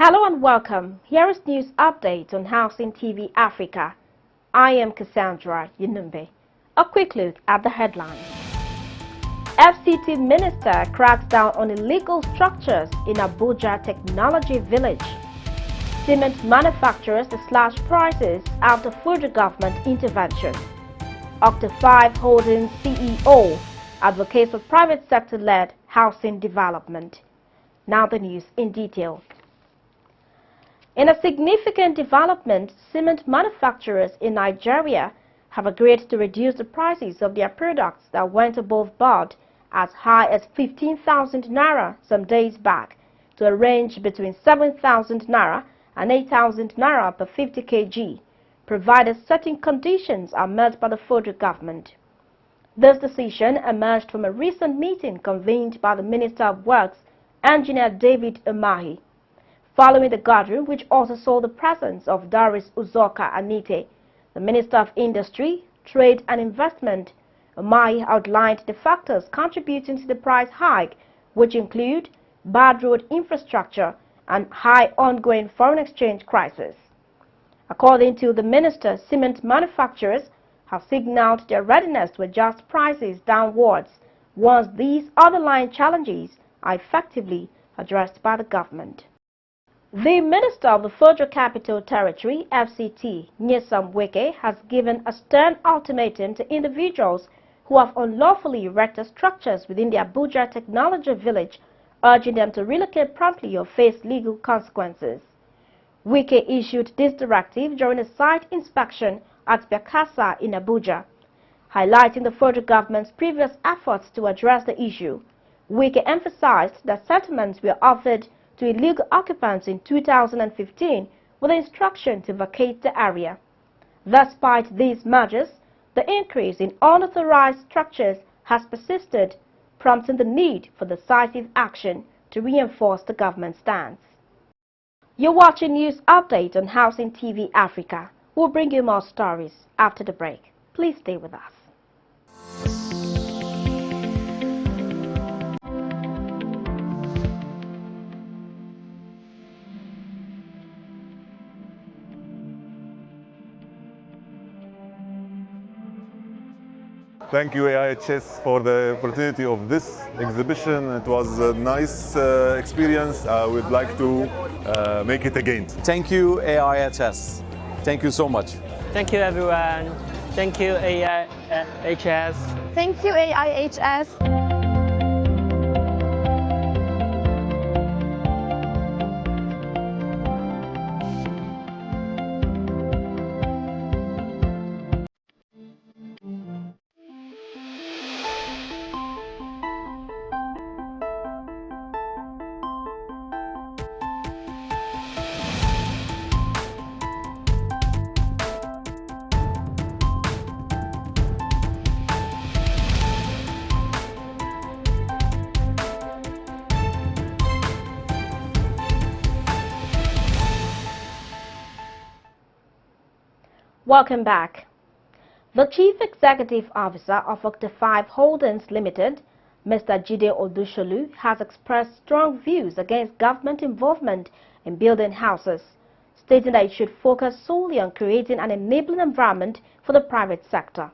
Hello and welcome. Here is news update on Housing TV Africa. I am Cassandra Yinumbe. A quick look at the headlines. FCT Minister cracks down on illegal structures in Abuja Technology Village. Cement manufacturers slash prices after federal government intervention. Octa5 Holdings CEO advocates for private sector-led housing development. Now the news in detail. In a significant development, cement manufacturers in Nigeria have agreed to reduce the prices of their products that went above board as high as 15,000 naira some days back to a range between 7,000 naira and 8,000 naira per 50 kg, provided certain conditions are met by the federal government. This decision emerged from a recent meeting convened by the Minister of Works, Engineer David Umahi. Following the gathering, which also saw the presence of Doris Uzoka Anite, the Minister of Industry, Trade and Investment, Umahi outlined the factors contributing to the price hike, which include bad road infrastructure and high ongoing foreign exchange crisis. According to the minister, cement manufacturers have signaled their readiness to adjust prices downwards once these underlying challenges are effectively addressed by the government. The Minister of the Federal Capital Territory, FCT, Nyesom Wike, has given a stern ultimatum to individuals who have unlawfully erected structures within the Abuja Technology Village, urging them to relocate promptly or face legal consequences. Wike issued this directive during a site inspection at Bekasa in Abuja, highlighting the federal government's previous efforts to address the issue. Wike emphasized that settlements were offered to illegal occupants in 2015 with the instruction to vacate the area. Despite these measures, the increase in unauthorized structures has persisted, prompting the need for decisive action to reinforce the government's stance. You're watching News Update on Housing TV Africa. We'll bring you more stories after the break. Please stay with us. Thank you, AIHS, for the opportunity of this exhibition. It was a nice experience. I would like to make it again. Thank you, AIHS. Thank you so much. Thank you, everyone. Thank you, AIHS. Thank you, AIHS. Welcome back. The Chief Executive Officer of Octa5 Holdings Limited, Mr. Jide Odusholu, has expressed strong views against government involvement in building houses, stating that it should focus solely on creating an enabling environment for the private sector.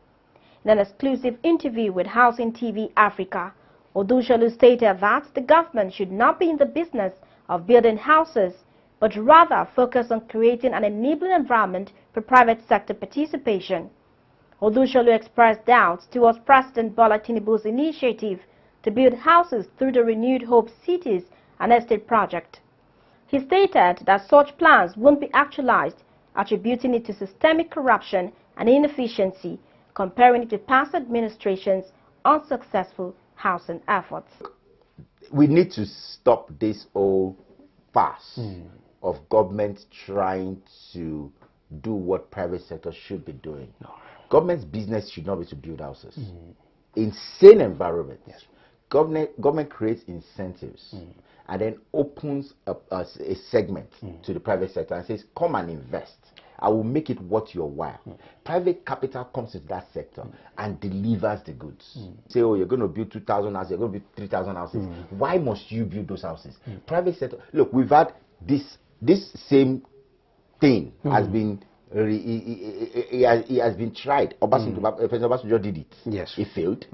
In an exclusive interview with Housing TV Africa, Odusholu stated that the government should not be in the business of building houses, but rather focus on creating an enabling environment for private sector participation. Odusholu expressed doubts towards President Bola Tinubu's initiative to build houses through the Renewed Hope Cities and Estate project. He stated that such plans won't be actualized, attributing it to systemic corruption and inefficiency, comparing it to past administration's unsuccessful housing efforts. We need to stop this whole farce of government trying to do what private sector should be doing. No. Government's business should not be to build houses. In sane environments, yes. Government creates incentives and then opens up a segment to the private sector and says, come and invest. I will make it worth your while. Private capital comes into that sector and delivers the goods. Say, oh, you're going to build 2,000 houses, you're going to build 3,000 houses. Why must you build those houses? Private sector, look, we've had this this same thing has been it has been tried. President Obasanjo did it. Yes. It failed.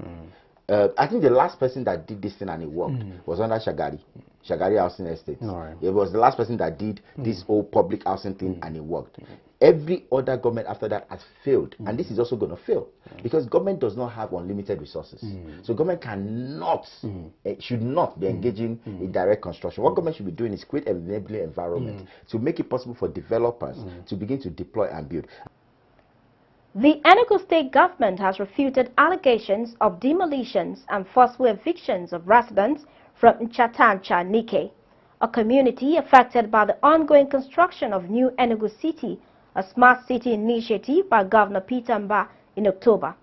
I think the last person that did this thing and it worked was under Shagari Housing Estate. Right. It was the last person that did this whole public housing thing and it worked. Every other government after that has failed, and this is also going to fail because government does not have unlimited resources. So government cannot, should not be engaging in direct construction. What government should be doing is create an enabling environment to make it possible for developers to begin to deploy and build. The Enugu state government has refuted allegations of demolitions and forceful evictions of residents from Nchatancha, Nike, a community affected by the ongoing construction of New Enugu City, a smart city initiative by Governor Peter Mba in October.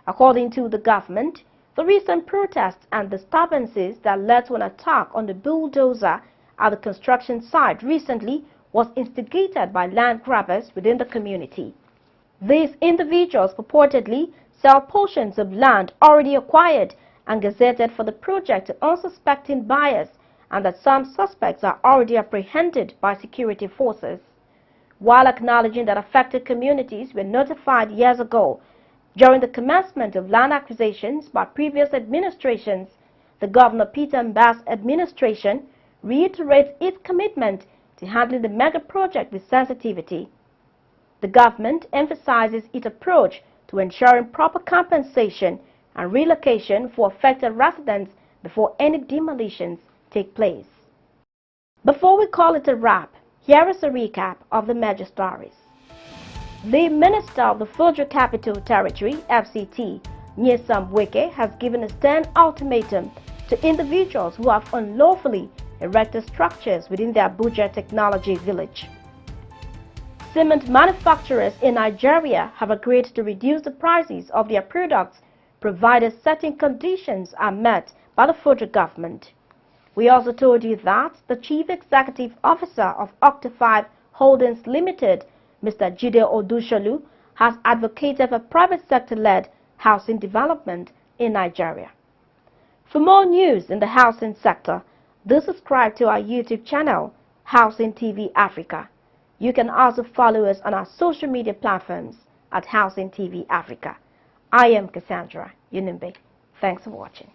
According to the government, the recent protests and disturbances that led to an attack on the bulldozer at the construction site recently was instigated by land grabbers within the community. These individuals purportedly sell portions of land already acquired and gazetted for the project to unsuspecting buyers, and that some suspects are already apprehended by security forces. While acknowledging that affected communities were notified years ago during the commencement of land acquisitions by previous administrations, the Governor Peter Mba's administration reiterates its commitment to handling the mega project with sensitivity. The government emphasizes its approach to ensuring proper compensation and relocation for affected residents before any demolitions take place. Before we call it a wrap, here is a recap of the major stories. The Minister of the Federal Capital Territory, FCT, Nyesom Wike, has given a stern ultimatum to individuals who have unlawfully erected structures within the Abuja Technology Village. Cement manufacturers in Nigeria have agreed to reduce the prices of their products provided certain conditions are met by the federal government. We also told you that the Chief Executive Officer of Octa5 Holdings Limited, Mr. Jide Odusholu, has advocated for private sector-led housing development in Nigeria. For more news in the housing sector, do subscribe to our YouTube channel, Housing TV Africa. You can also follow us on our social media platforms at Housing TV Africa. I am Cassandra Yunimbe. Thanks for watching.